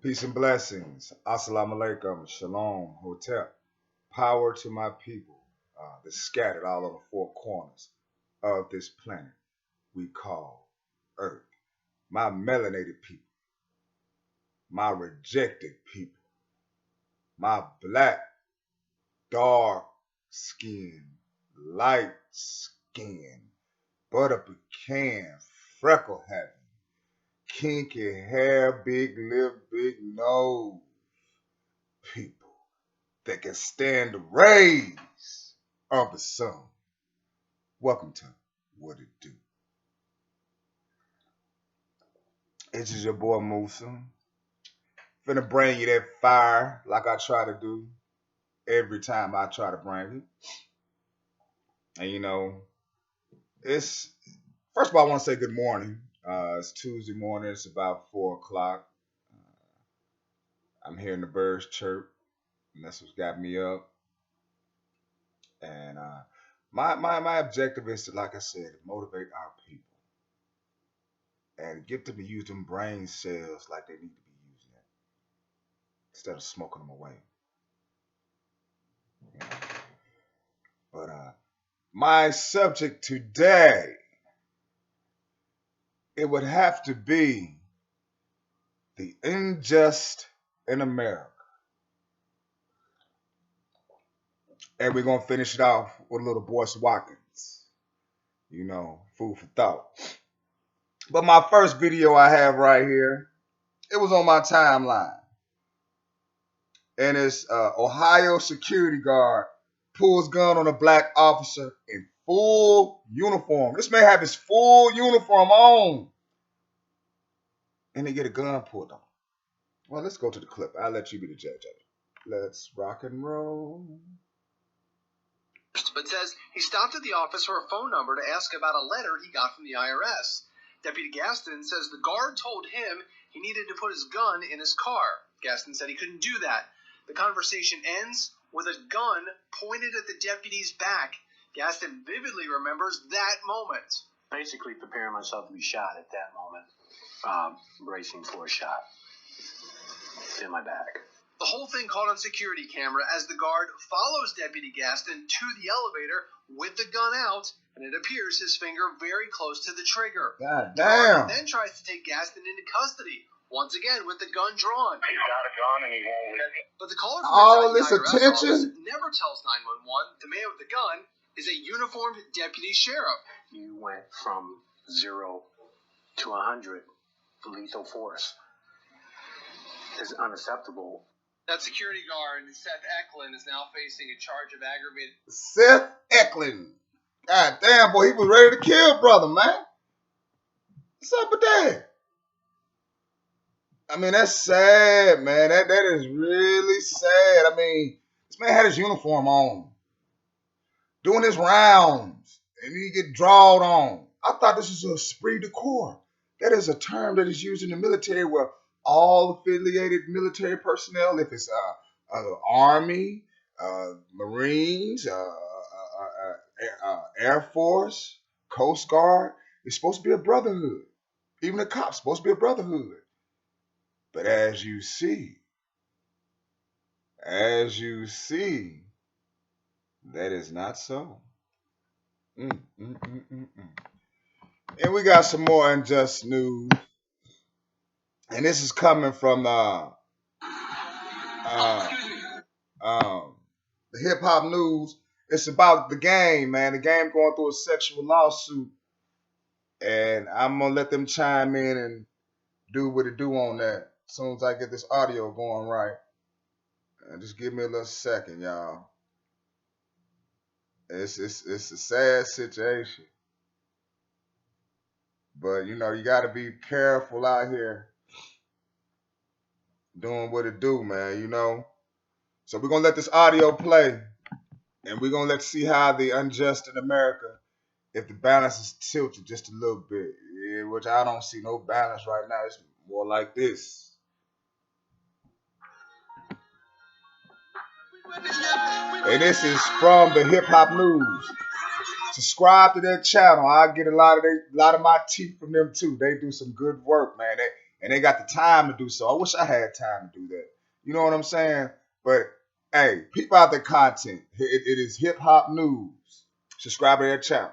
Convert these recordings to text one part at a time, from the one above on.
Peace and blessings. Assalamu alaikum. Shalom. Hotep. Power to my people that's scattered all over four corners of this planet we call Earth. My melanated people, my rejected people, my black, dark skin, light skin, butter pecan, freckle having, kinky hair, big lip, big nose people that can stand the rays of the sun. Welcome to What It Do. This is your boy Musa. Finna bring you that fire like I try to do every time I try to bring it. And it's first of all I want to say good morning. It's Tuesday morning, it's about 4 o'clock. I'm hearing the birds chirp, and that's what's got me up. And my objective is to, like I said, motivate our people and get them to use them brain cells like they need to be using it instead of smoking them away. You know? But my subject today, it would have to be the injust in America. And we're going to finish it off with a little Boyce Watkins. Food for thought. But my first video I have right here, it was on my timeline. And it's Ohio security guard pulls gun on a black officer in full uniform. This man have his full uniform on. And they get a gun pulled on. Well, let's go to the clip. I'll let you be the judge of it. Let's rock and roll. But says he stopped at the office for a phone number to ask about a letter he got from the IRS. Deputy Gaston says the guard told him he needed to put his gun in his car. Gaston said he couldn't do that. The conversation ends with a gun pointed at the deputy's back. Gaston vividly remembers that moment. Basically preparing myself to be shot at that moment, bracing for a shot in my back. The whole thing caught on security camera as the guard follows Deputy Gaston to the elevator with the gun out, and it appears his finger very close to the trigger. God The damn. guard then tries to take Gaston into custody, once again with the gun drawn. He's got a gun and he won't. But the caller from All inside this the IRS attention? office never tells 911 the man with the gun is a uniformed deputy sheriff. You went from 0 to 100. Lethal force is unacceptable. That security guard, Seth Eklund, is now facing a charge of aggravated. Seth Eklund. God damn, boy, he was ready to kill brother, man. What's up with that? I mean, that's sad, man. That is really sad. I mean, this man had his uniform on, doing his rounds, and he get drawed on. I thought this was a esprit de corps. That is a term that is used in the military where all affiliated military personnel, if it's Army, Marines, Air Force, Coast Guard, it's supposed to be a brotherhood. Even the cops supposed to be a brotherhood. But as you see, that is not so. And we got some more unjust news. And this is coming from the hip hop news. It's about the game, man. The game going through a sexual lawsuit. And I'm going to let them chime in and do what it do on that as soon as I get this audio going right. And just give me a little second, y'all. It's a sad situation. But, you got to be careful out here doing what it do, man, So we're going to let this audio play. And we're going to let's see how the unjust in America, if the balance is tilted just a little bit. Yeah, which I don't see no balance right now. It's more like this. And this is from the Hip Hop News. Subscribe to their channel. I get a lot of my tea from them too. They do some good work, man. and they got the time to do so. I wish I had time to do that. You know what I'm saying? But hey, peep out the content. It is hip hop news. Subscribe to their channel.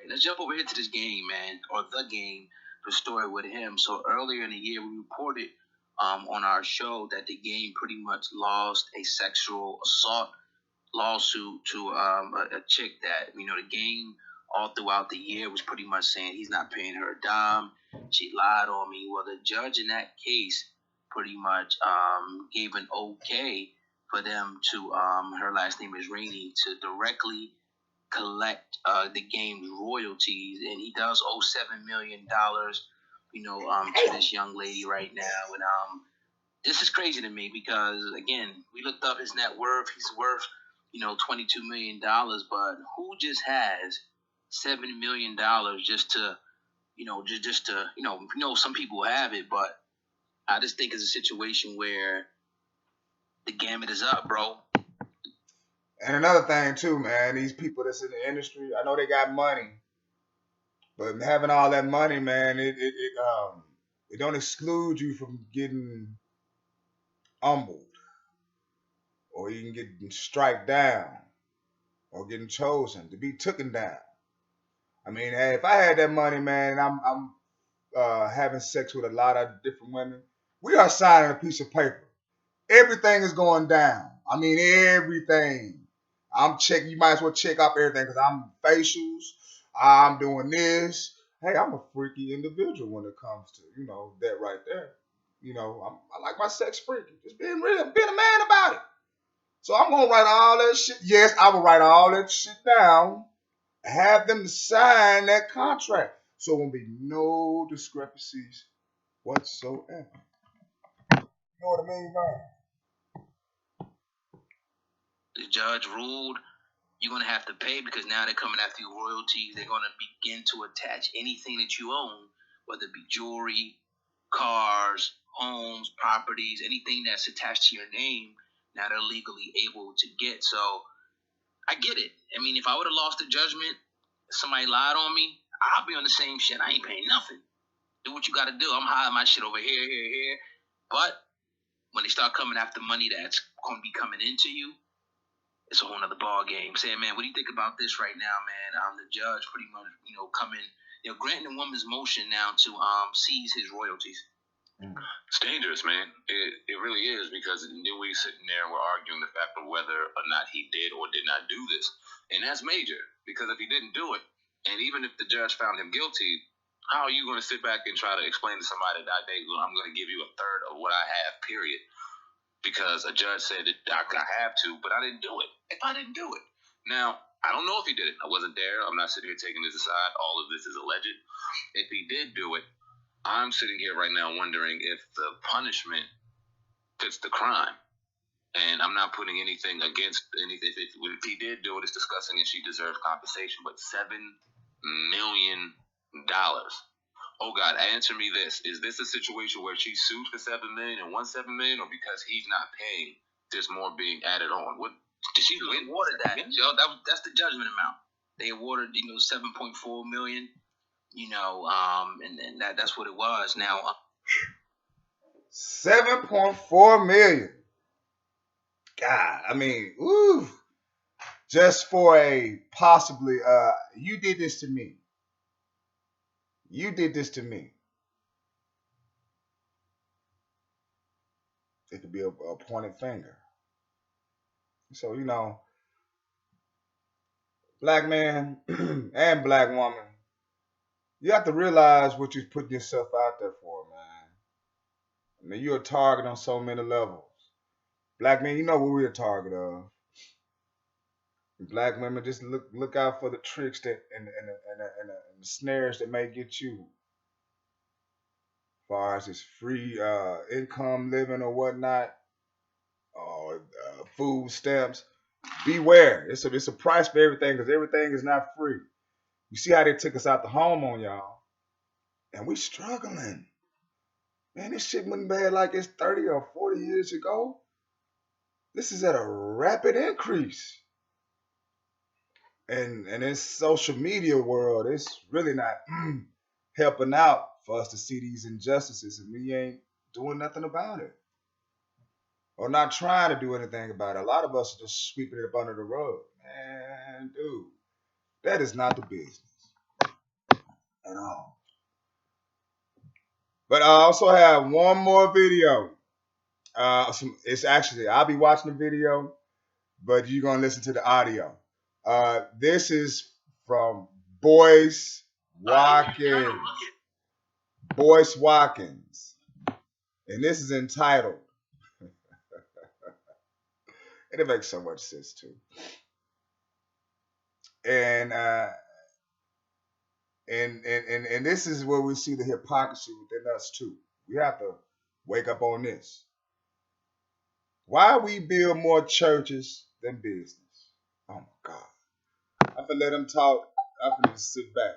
Let's jump over here to this game, man, or the game, the story with him. So earlier in the year, we reported on our show that the game pretty much lost a sexual assault lawsuit to a chick that, the game all throughout the year was pretty much saying he's not paying her a dime. She lied on me. Well, the judge in that case pretty much gave an okay for them to, her last name is Rainey, to directly collect the game's royalties, and he does owe $7 million, to this young lady right now. And this is crazy to me because again, we looked up his net worth. He's worth, $22 million, but who just has $7 million just to, just to, some people have it, but I just think it's a situation where the gamut is up, bro. And another thing too, man, these people that's in the industry, I know they got money, but having all that money, man, it don't exclude you from getting humbled, or you can get strike down, or getting chosen to be taken down. I mean, hey, if I had that money, man, and I'm having sex with a lot of different women, we are signing a piece of paper. Everything is going down. I mean, everything. I'm checking. You might as well check up everything because I'm facials. I'm doing this. Hey, I'm a freaky individual when it comes to that right there. I like my sex freaky. Just being real, being a man about it. So I'm gonna write all that shit. Yes, I will write all that shit down. Have them sign that contract, so there won't be no discrepancies whatsoever. You know what I mean, man? The judge ruled you're going to have to pay because now they're coming after your royalties. They're going to begin to attach anything that you own, whether it be jewelry, cars, homes, properties, anything that's attached to your name. Now they're legally able to get. So I get it. I mean, if I would have lost the judgment, somebody lied on me, I'll be on the same shit. I ain't paying nothing. Do what you got to do. I'm hiding my shit over here, here, here. But when they start coming after money that's going to be coming into you, it's a whole nother ball game. Saying, man, what do you think about this right now, man? The judge pretty much, coming, granting the woman's motion now to seize his royalties. It's dangerous, man. It really is, because then we sitting there and we're arguing the fact of whether or not he did or did not do this. And that's major, because if he didn't do it, and even if the judge found him guilty, how are you going to sit back and try to explain to somebody that I'm going to give you a third of what I have, period? Because a judge said that I have to, but I didn't do it. If I didn't do it. Now, I don't know if he did it. I wasn't there. I'm not sitting here taking this aside. All of this is alleged. If he did do it, I'm sitting here right now wondering if the punishment fits the crime. And I'm not putting anything against anything. If he did do it, it's disgusting and she deserves compensation. But $7 million. Oh God, answer me this: is this a situation where she sued for $7 million and won $7 million, or because he's not paying, there's more being added on? What did she win? Awarded that, Joe. That's the judgment amount. They awarded, $7.4 million. And that's what it was. Now, $7.4 million. God, I mean, ooh, just for a possibly, you did this to me. You did this to me. It could be a pointed finger. So, black man and black woman, you have to realize what you're putting yourself out there for, man. I mean, you're a target on so many levels. Black men, you know what we're a target of. Black women, just look out for the tricks that and the snares that may get you. As far as this free income living or whatnot, or food stamps, beware. It's a price for everything, because everything is not free. You see how they took us out the home on y'all, and we struggling. Man, this shit wasn't bad like it's 30 or 40 years ago. This is at a rapid increase. And in social media world, it's really not helping out for us to see these injustices, and we ain't doing nothing about it, or not trying to do anything about it. A lot of us are just sweeping it up under the rug. Man, dude, that is not the business at all. But I also have one more video. It's actually, I'll be watching the video, but you're gonna listen to the audio. This is from Boyce Watkins. Boyce Watkins. And this is entitled, and it makes so much sense too. And and this is where we see the hypocrisy within us too. We have to wake up on this. Why we build more churches than business? Oh my God. I'm gonna let them talk. I'm gonna just sit back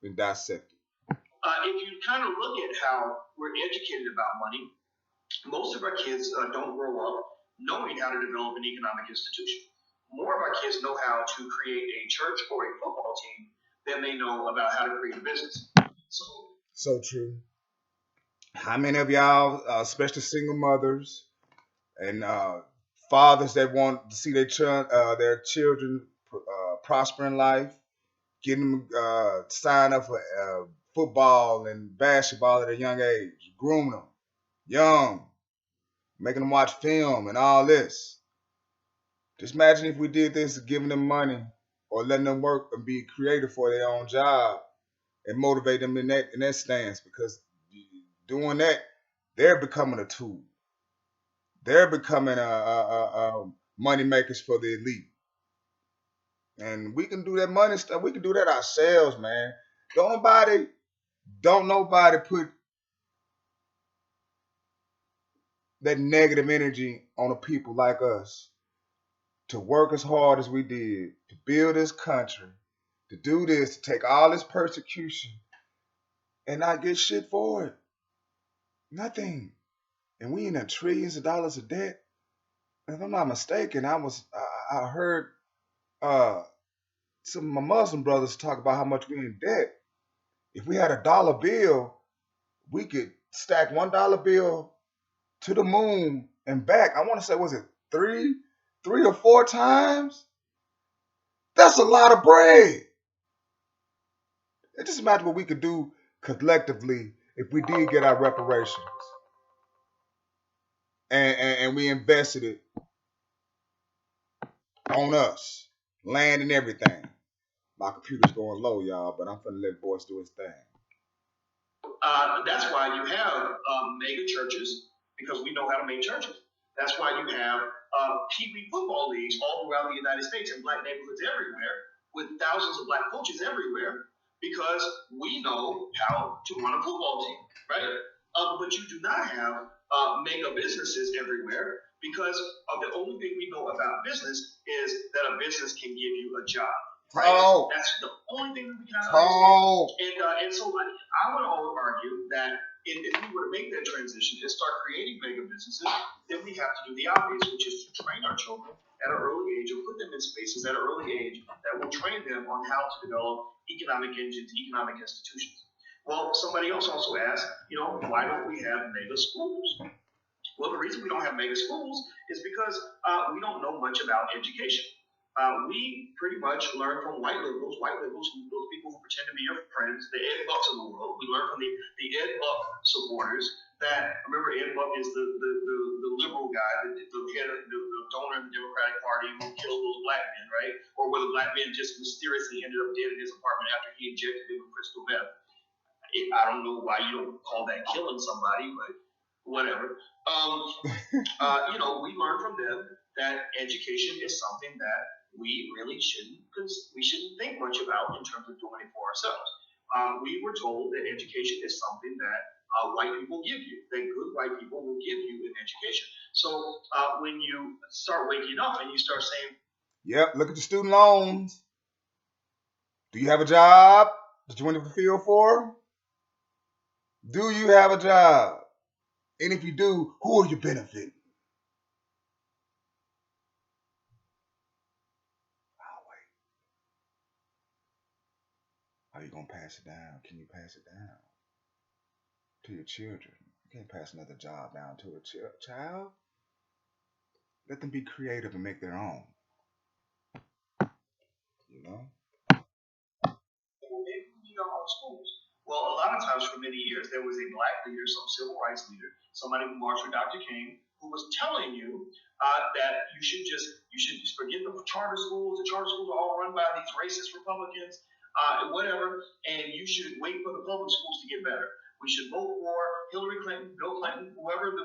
and dissect it. If you kind of look at how we're educated about money, most of our kids don't grow up knowing how to develop an economic institution. More of our kids know how to create a church or a football team than they know about how to create a business. So true. How many of y'all, especially single mothers and fathers that want to see their children prosper in life, getting them sign up for football and basketball at a young age, groom them young, making them watch film and all this. Just imagine if we did this, giving them money or letting them work and be creative for their own job and motivate them in that stance, because doing that, they're becoming a tool. They're becoming money makers for the elite. And we can do that money stuff. We can do that ourselves, man. Don't nobody put that negative energy on the people like us to work as hard as we did, to build this country, to do this, to take all this persecution and not get shit for it. Nothing. And we in the trillions of dollars of debt. If I'm not mistaken, I heard some of my Muslim brothers talk about how much we in debt. If we had a dollar bill, we could stack $1 bill to the moon and back. I want to say, was it three or four times? That's a lot of bread. It just imagine what we could do collectively if we did get our reparations and we invested it on us, land and everything. My computer's going low, y'all, but I'm finna let Boyce do his thing. That's why you have mega churches, because we know how to make churches. That's why you have Pee Wee football leagues all throughout the United States and black neighborhoods everywhere, with thousands of black coaches everywhere, because we know how to run a football team, right? But you do not have mega businesses everywhere, because the only thing we know about business is that a business can give you a job. Right? Oh. That's the only thing that we can understand. And so I would argue that if we were to make that transition and start creating mega businesses, then we have to do the obvious, which is to train our children at an early age or put them in spaces at an early age that will train them on how to develop economic engines, economic institutions. Well, somebody else also asked, why don't we have mega schools? Well, the reason we don't have mega schools is because we don't know much about education. We pretty much learn from white liberals, those people who pretend to be your friends, the Ed Bucks of the world. We learn from the Ed Buck supporters that, remember, Ed Buck is the liberal guy, the head of the donor in the Democratic Party who killed those black men, right? Or where the black men just mysteriously ended up dead in his apartment after he injected them with crystal meth. I don't know why you don't call that killing somebody, but whatever. We learn from them that education is something that we really shouldn't think much about in terms of doing it for ourselves. We were told that education is something that white people give you, that good white people will give you in education. So when you start waking up and you start saying, yep, look at the student loans. Do you have a job that you want to fulfill for? Do you have a job? And if you do, who are you benefiting? How you gonna pass it down? Can you pass it down to your children? You can't pass another job down to a child. Let them be creative and make their own. You know. Maybe we need our own schools. Well, a lot of times for many years, there was a black leader, some civil rights leader, somebody who marched with Dr. King, who was telling you that you should just forget the charter schools. The charter schools are all run by these racist Republicans, whatever, and you should wait for the public schools to get better. We should vote for Hillary Clinton, Bill Clinton, whoever the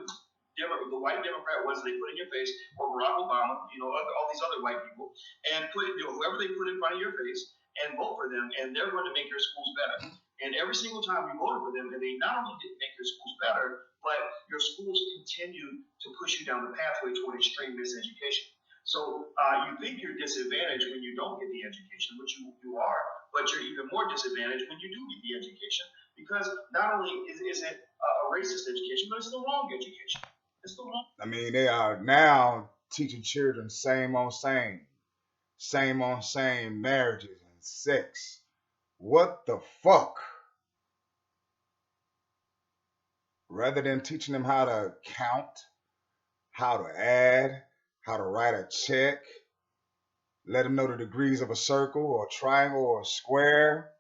white Democrat was they put in your face, or Barack Obama, all these other white people, and whoever they put in front of your face, and vote for them, and they're going to make your schools better. And every single time you voted for them, and they not only did make your schools better, but your schools continue to push you down the pathway toward extreme miseducation. So you think you're disadvantaged when you don't get the education, which you are, but you're even more disadvantaged when you do get the education, because not only is it a racist education, but it's the wrong education. It's the wrong. I mean, they are now teaching children same on same on same marriages and sex. What the fuck? Rather than teaching them how to count, how to add, how to write a check, let them know the degrees of a circle or a triangle or a square.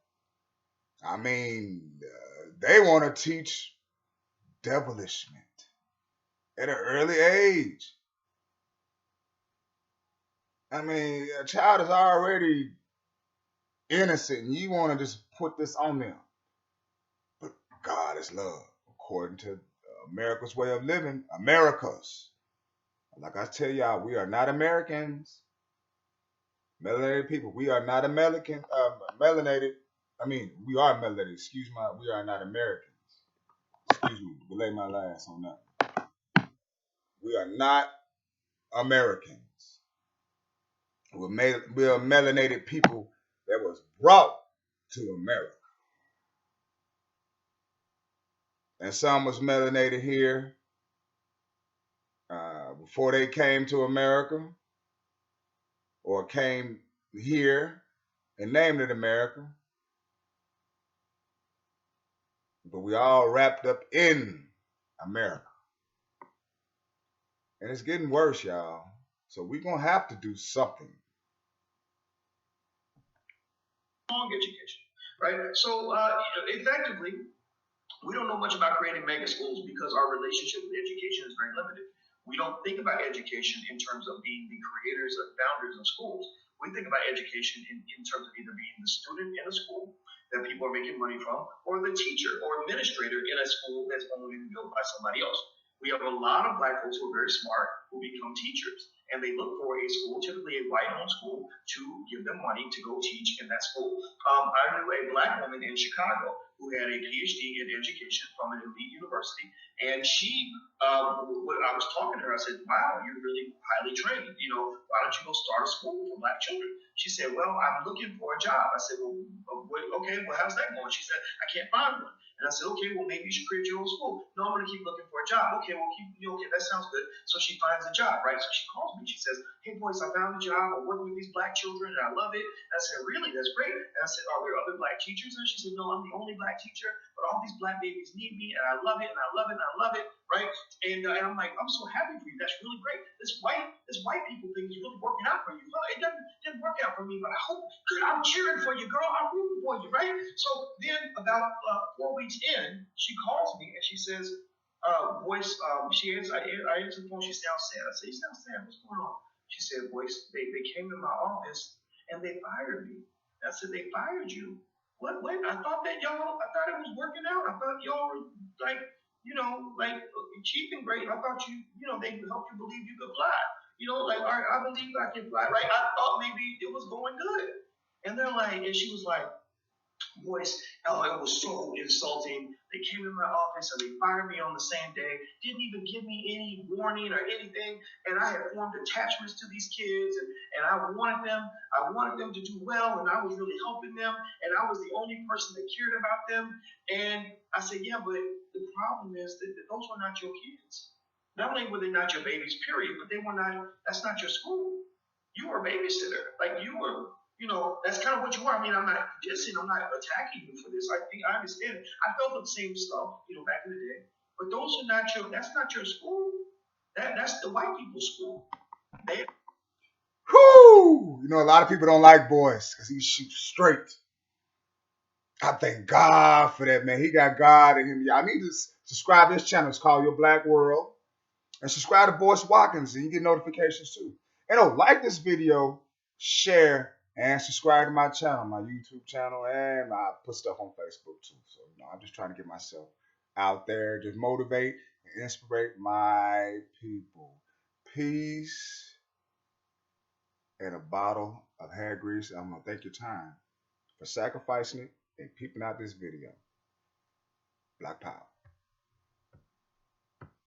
I mean, they want to teach devilishment at an early age. I mean, a child is already innocent, and you want to just put this on them. But God is love, according to America's way of living. America's. Like I tell y'all, we are not Americans. Melanated people, we are not American. Melanated. I mean, we are melanated. Excuse me, we are not Americans. Excuse me, delay my last on that. We are not Americans. We're melanated people that was brought to America. And some was melanated here before they came to America, or came here and named it America. But we all wrapped up in America. And it's getting worse, y'all. So we're going to have to do something. Wrong education, right? So effectively, we don't know much about creating mega schools because our relationship with education is very limited. We don't think about education in terms of being the creators and founders of schools. We think about education in terms of either being the student in a school that people are making money from, or the teacher or administrator in a school that's only been built by somebody else. We have a lot of black folks who are very smart who become teachers, and they look for a school, typically a white-owned school, to give them money to go teach in that school. I knew a black woman in Chicago who had a PhD in education from an elite university, and she, when I was talking to her, I said, "Wow, you're really highly trained. Why don't you go start a school for black children?" She said, "Well, I'm looking for a job." I said, "Well, okay, well, how's that going?" She said, "I can't find one." And I said, "Okay, well, maybe you should create your own school." "No, I'm going to keep looking for a job." "Okay, well, okay, that sounds good." So she finds a job, right? So she calls me. She says, "Hey, boys, I found a job. I'm working with these black children, and I love it." And I said, "Really? That's great." And I said, "Are there other black teachers?" And she said, "No, I'm the only black teacher, but all these black babies need me, and I love it, and I love it, and I love it, right?" And I'm like, "I'm so happy for you. That's really great. This white people thing is really working out for you." "Well, it didn't work out for me, but I hope, good, I'm cheering for you, girl. I'm rooting for you, right?" So then about 4 weeks in, she calls me and she says, "Boyce," I answer the phone. She sounds sad. I say, "You sound sad. What's going on?" She said, "Boyce, they came to my office and they fired me." I said, "They fired you? What? Wait, I thought it was working out. I thought y'all were like, like cheap and great. I thought they helped you believe you could fly. Like, all right, I believe I can fly, right? I thought maybe it was going good." And she was like, "Boyce, oh, it was so insulting. They came in my office and they fired me on the same day, didn't even give me any warning or anything. And I had formed attachments to these kids, and I wanted them to do well, and I was really helping them, and I was the only person that cared about them." And I said, "Yeah, but the problem is that those were not your kids. Not only were they not your babies, period, but that's not your school. You were a babysitter. Like, you were That's kind of what you are. I mean, I'm not dissing, I'm not attacking you for this. I think I understand it. I felt the same stuff, back in the day. But that's not your school. That's the white people's school. They Whoo! A lot of people don't like Boyce because he shoots straight. I thank God for that, man. He got God in him. Y'all need to subscribe to his channel. It's called Your Black World. And subscribe to Boyce Watkins and you get notifications too. And like this video, share, and subscribe to my channel, my YouTube channel, and I put stuff on Facebook too. So, I'm just trying to get myself out there, just motivate and inspire my people. Peace and a bottle of hair grease. I'm going to thank your time for sacrificing it and peeping out this video. Black Power.